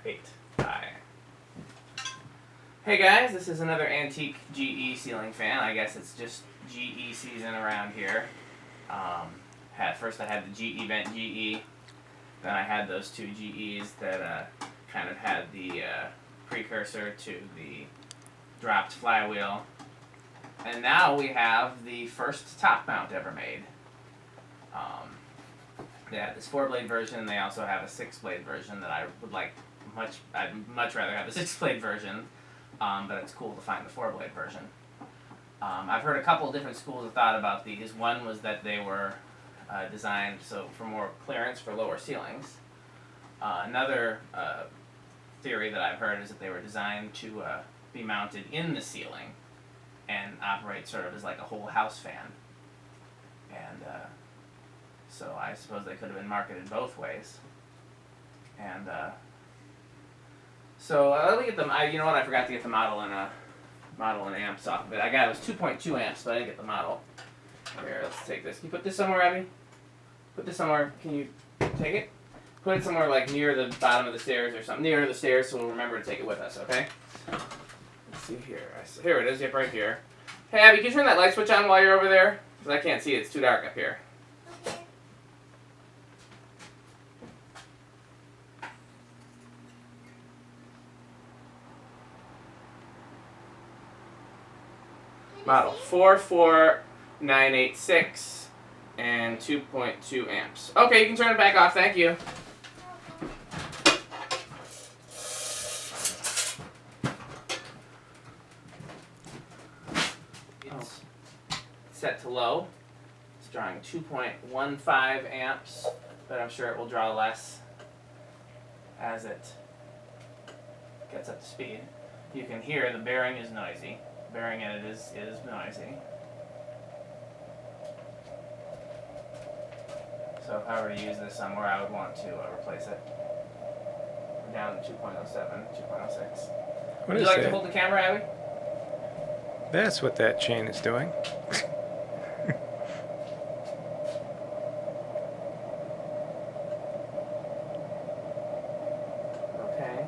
8. Hi. Hey guys, this is another antique GE ceiling fan. I guess it's just GE season around here. First I had the GE Vent GE, then I had those two GEs that kind of had the precursor to the dropped flywheel. And now we have the first top mount ever made. They have this 4-blade version, and they also have a 6-blade version that I would like I'd much rather have the 6-blade version, but it's cool to find the 4-blade version. I've heard a couple of different schools of thought about these. One was that they were designed for more clearance for lower ceilings. Another theory that I've heard is that they were designed to be mounted in the ceiling and operate sort of as like a whole house fan. And so I suppose they could have been marketed both ways. And so let me get them. You know what? I forgot to get the model and amps off of it. I got it was 2.2 amps, but I didn't get the model. Here, let's take this. Can you put this somewhere, Abby? Put this somewhere. Can you take it? Put it somewhere like near the bottom of the stairs or something. Near the stairs, so we'll remember to take it with us. Okay? Let's see here. Here it is. Yep, right here. Hey, Abby, can you turn that light switch on while you're over there? Because I can't see it. It's too dark up here. Model 44986 and 2.2 amps. Okay, you can turn it back off. Thank you. It's set to low. It's drawing 2.15 amps, but I'm sure it will draw less as it gets up to speed. You can hear the bearing is noisy. Bearing in it is noisy. So if I were to use this somewhere, I would want to replace it. We're down to 2.07, 2.06. Would you like to hold the camera, Abby? That's what that chain is doing. Okay.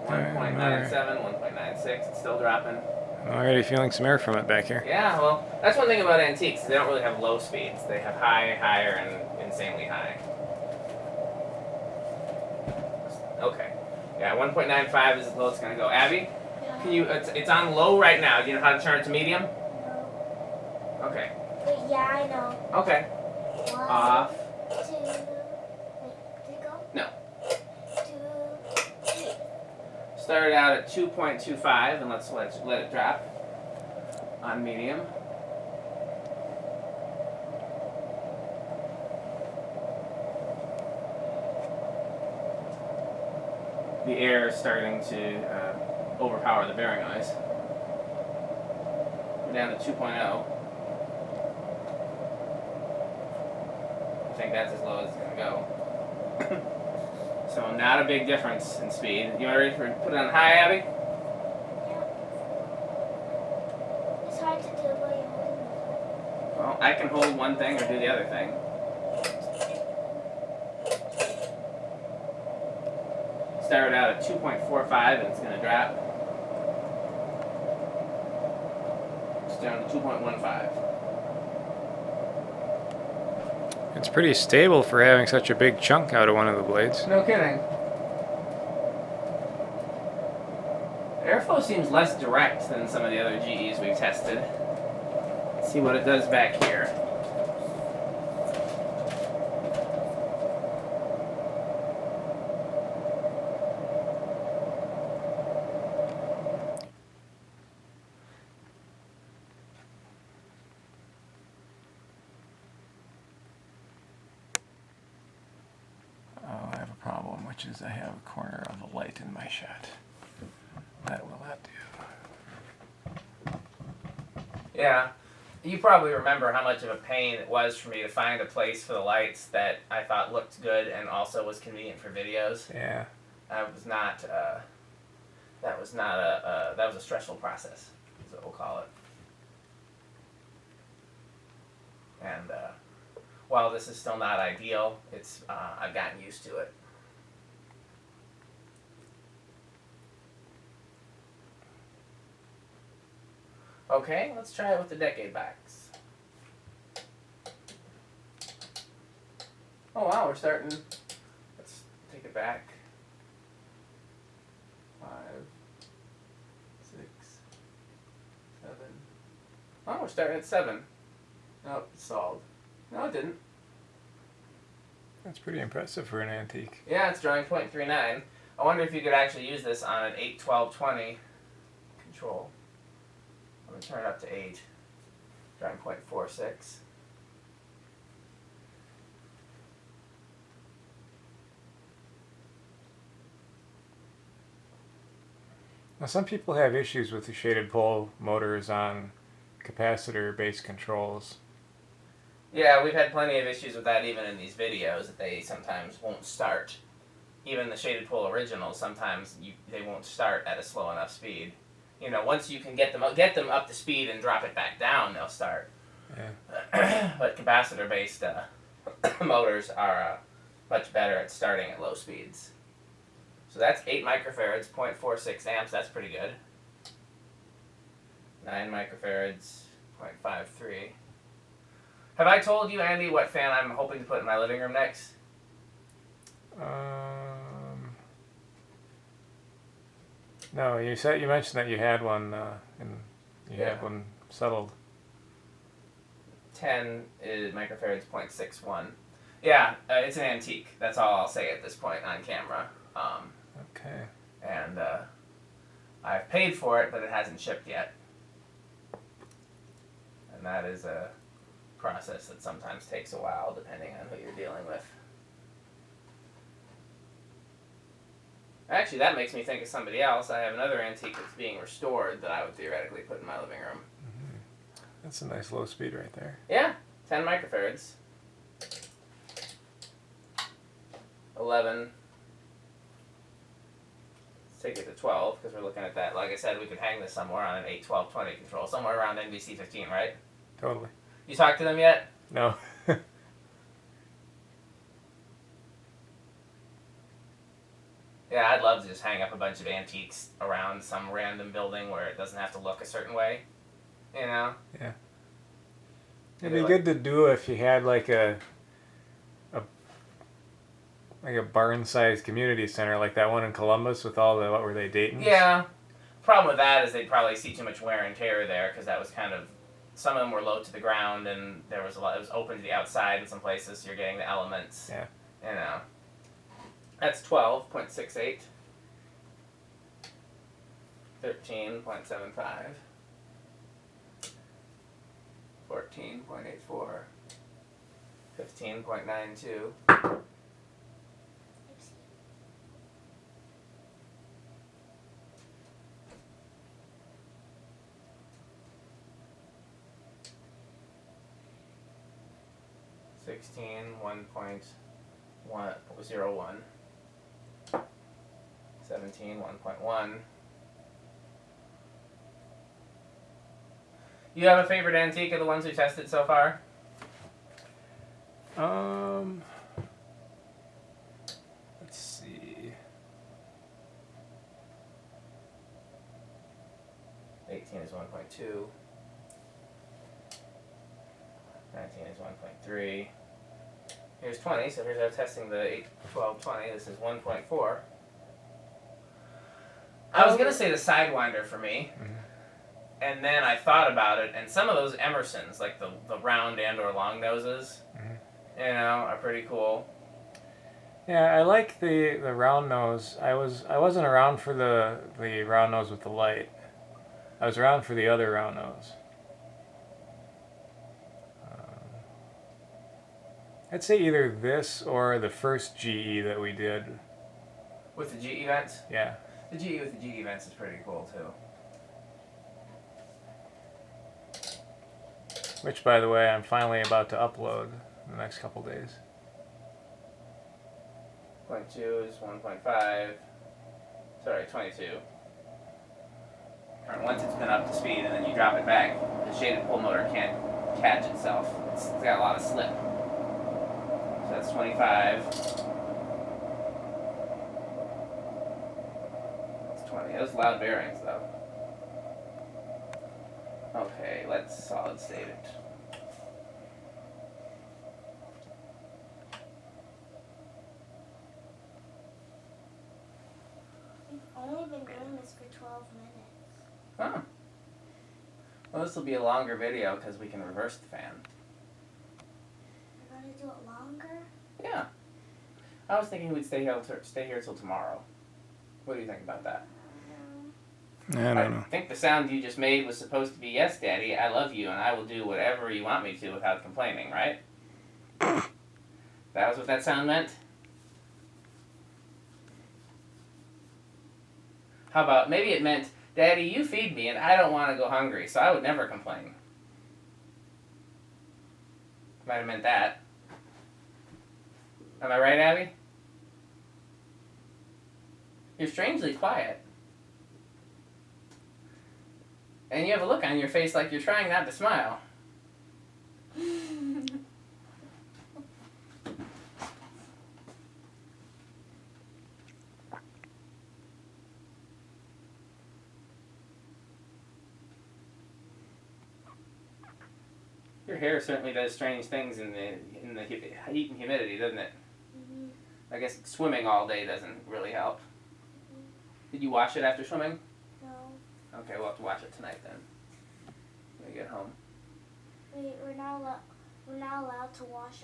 1.97, 1.96. It's still dropping. I'm already feeling some air from it back here. Yeah, well, that's one thing about antiques. They don't really have low speeds. They have high, higher, and insanely high. Okay. Yeah, 1.95 is as low as it's going to go. Abby, can you? It's on low right now. Do you know how to turn it to medium? No. Okay. Wait, yeah, I know. Okay. 1, Off. 2. Wait, did it go? No. 2, 3. Started out at 2.25, and let's let it drop on medium. The air is starting to overpower the bearing noise. We're down to 2.0. I think that's as low as it's going to go. So not a big difference in speed. You want to put it on high, Abby? Yeah. It's hard to do while you're holding it. Well, I can hold one thing or do the other thing. Started out at 2.45 and it's going to drop. It's down to 2.15. It's pretty stable for having such a big chunk out of one of the blades. No kidding. Airflow seems less direct than some of the other GEs we've tested. Let's see what it does back here. I have a problem, which is I have a corner of a light in my shot. That will not do. Yeah, you probably remember how much of a pain it was for me to find a place for the lights that I thought looked good and also was convenient for videos. Yeah. That was a stressful process, is what we'll call it. And while this is still not ideal, I've gotten used to it. Okay, let's try it with the decade backs. Oh wow, we're starting. Let's take it back. 5, 6, 7. Oh, we're starting at 7. Nope, it stalled. No, it didn't. That's pretty impressive for an antique. Yeah, it's drawing 0.39. I wonder if you could actually use this on an 8, 12, 20 control. I'm going to turn it up to 8. Drawing 0.46. Now, some people have issues with the shaded pole motors on capacitor-based controls. Yeah, we've had plenty of issues with that even in these videos, that they sometimes won't start. Even the shaded pole originals, sometimes they won't start at a slow enough speed. You know, once you can get them up to speed and drop it back down, they'll start. Yeah. But capacitor-based motors are much better at starting at low speeds. So that's 8 microfarads, 0.46 amps. That's pretty good. 9 microfarads, 0.53. Have I told you, Andy, what fan I'm hoping to put in my living room next? No, you mentioned that you had one, and you had one settled. 10 microfarads, 0.61. Yeah, it's an antique. That's all I'll say at this point on camera. Okay. And I've paid for it, but it hasn't shipped yet. And that is a process that sometimes takes a while, depending on who you're dealing with. Actually, that makes me think of somebody else. I have another antique that's being restored that I would theoretically put in my living room. Mm-hmm. That's a nice low speed right there. Yeah, 10 microfarads. 11. Let's take it to 12, because we're looking at that. Like I said, we could hang this somewhere on an 8, 12, 20 control, somewhere around NBC 15, right? Totally. You talked to them yet? No. Yeah, I'd love to just hang up a bunch of antiques around some random building where it doesn't have to look a certain way. You know? Yeah. It'd be good to do if you had like a barn-sized community center, like that one in Columbus with all the, what were they, Dayton's? Yeah. Problem with that is they'd probably see too much wear and tear there, because that was kind of, some of them were low to the ground, and there was a lot, it was open to the outside in some places, so you're getting the elements. Yeah. You know. That's 12.68. 13.75. 14.84. 15.92. $16, 1.101. 17, 1.1. You have a favorite antique of the ones we tested so far? Let's see. 18 is 1.2. 19 is 1.3. Here's 20, so here's our testing the 8, 12, 20. This is 1.4. I was going to say the Sidewinder for me, and then I thought about it, and some of those Emersons, like the round and or long noses, you know, are pretty cool. Yeah, I like the round nose. I wasn't around for the round nose with the light. I was around for the other round nose. I'd say either this or the first GE that we did. With the GE vents? Yeah. The GE with the GE vents is pretty cool too. Which, by the way, I'm finally about to upload in the next couple days. 0.2 is 1.5. Sorry, 22. And once it's been up to speed and then you drop it back, the shaded pull motor can't catch itself. It's got a lot of slip. So that's 25. That's 20. Those loud bearings though. Okay, let's solid state it. We've only been doing this for 12 minutes. Oh. Well, this will be a longer video because we can reverse the fan. We're going to do it longer? Yeah. I was thinking we'd stay here till tomorrow. What do you think about that? I don't know. I think the sound you just made was supposed to be, yes, Daddy, I love you, and I will do whatever you want me to without complaining, right? That was what that sound meant? How about, maybe it meant, Daddy, you feed me, and I don't want to go hungry, so I would never complain. Might have meant that. Am I right, Abby? You're strangely quiet. And you have a look on your face like you're trying not to smile. Your hair certainly does strange things in the heat and humidity, doesn't it? Mm-hmm. I guess swimming all day doesn't really help. Did you wash it after swimming? No. Okay, we'll have to watch it tonight then. When we get home. We're not allowed to wash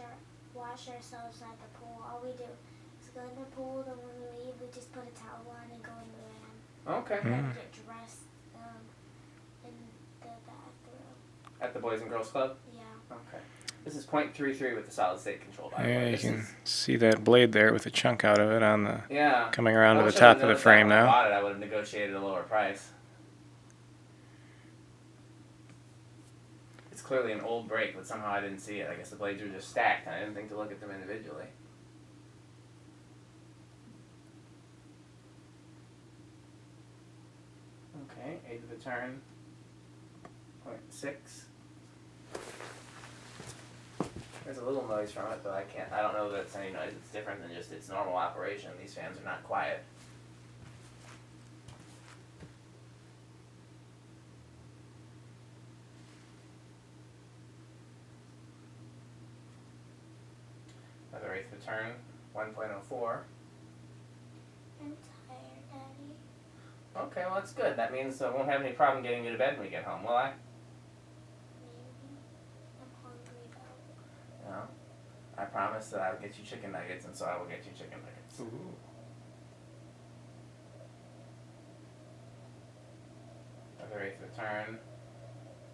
ourselves at the pool. All we do is go in the pool, then when we leave, we just put a towel on and go in the van. Okay. And get dressed in the bathroom. At the Boys and Girls Club? Yeah. Okay. This is .33 with the solid state control, by the Yeah, way. you This can is- see that blade there with a chunk out of it on the Yeah. coming around I to the wish I top would've of the noticed that frame when I now. bought it, I would have negotiated a lower price. It's clearly an old brake, but somehow I didn't see it. I guess the blades were just stacked, and I didn't think to look at them individually. Okay, 8 of the turn. 0.6. There's a little noise from it, but I don't know that it's any noise. It's different than just its normal operation. These fans are not quiet. Another 8th of the turn. 1.04. I'm tired, Daddy. Okay, well that's good. That means I won't have any problem getting you to bed when we get home, will I? Maybe. I'm hungry though. No. I promised that I would get you chicken nuggets, and so I will get you chicken nuggets. Ooh. Another 8th of the turn.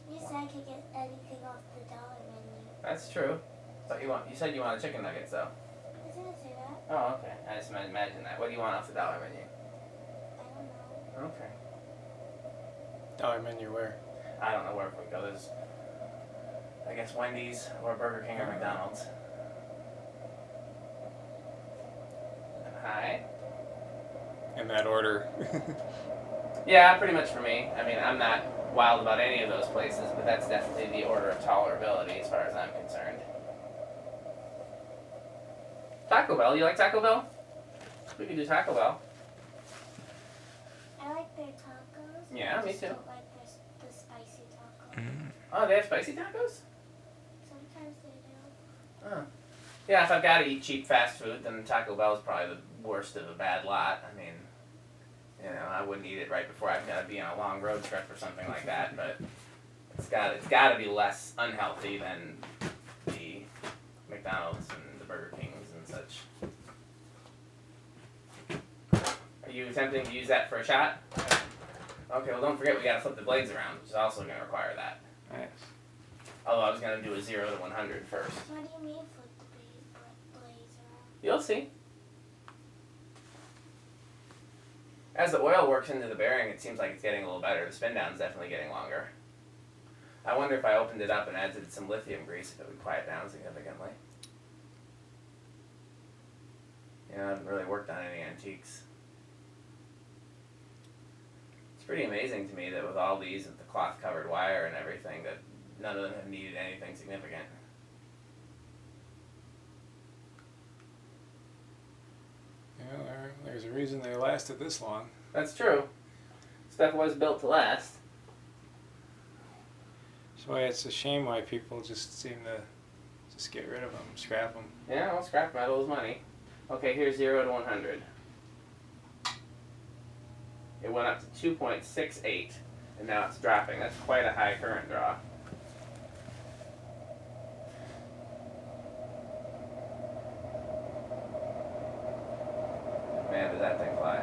You said I could get anything off the dollar menu. That's true. But you said you wanted chicken nuggets, though. I didn't say that. Oh, okay. I just imagine that. What do you want off the dollar menu? I don't know. Okay. Dollar menu where? I don't know where we go. There's, I guess, Wendy's or Burger King or McDonald's. Hi. In that order. Yeah, pretty much for me. I mean, I'm not wild about any of those places, but that's definitely the order of tolerability as far as I'm concerned. Taco Bell. You like Taco Bell? We could do Taco Bell. I like their tacos. Yeah, I me just too. don't like the spicy tacos. Oh, they have spicy tacos? Sometimes they do. Oh. Yeah, if I've got to eat cheap fast food, then Taco Bell is probably the worst of a bad lot. I mean, you know, I wouldn't eat it right before I've got to be on a long road trip or something like that, but it's got to be less unhealthy than the McDonald's and the Burger Kings and such. Are you attempting to use that for a shot? Okay, well don't forget we got to flip the blades around, which is also going to require that. Nice. Although I was going to do a 0 to 100 first. What do you mean flip the blades around? You'll see. As the oil works into the bearing, it seems like it's getting a little better. The spin down's definitely getting longer. I wonder if I opened it up and added some lithium grease, if it would quiet down significantly. You know, I haven't really worked on any antiques. It's pretty amazing to me that with all these, with the cloth-covered wire and everything, that none of them have needed anything significant. Yeah, there's a reason they lasted this long. That's true. Stuff was built to last. That's why it's a shame why people just seem to just get rid of them, scrap them. Yeah, well, scrap metal is money. Okay, here's 0 to 100. It went up to 2.68, and now it's dropping. That's quite a high current draw. Man, did that thing fly.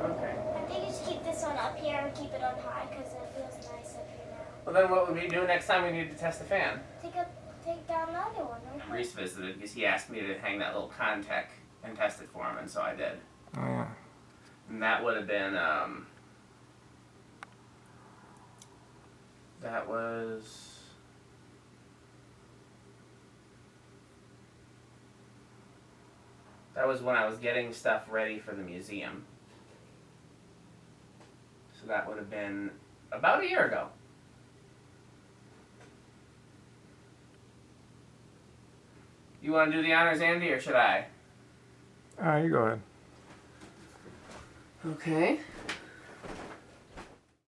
Okay. I think you should keep this one up here and keep it on high because it feels nice up here now. Well, then what would we do next time we need to test the fan? Take down another one, right? Reese visited because he asked me to hang that little Contec and test it for him, and so I did. Oh yeah. And that would have been, that was when I was getting stuff ready for the museum. So that would have been about a year ago. You want to do the honors, Andy, or should I? You go ahead. Okay.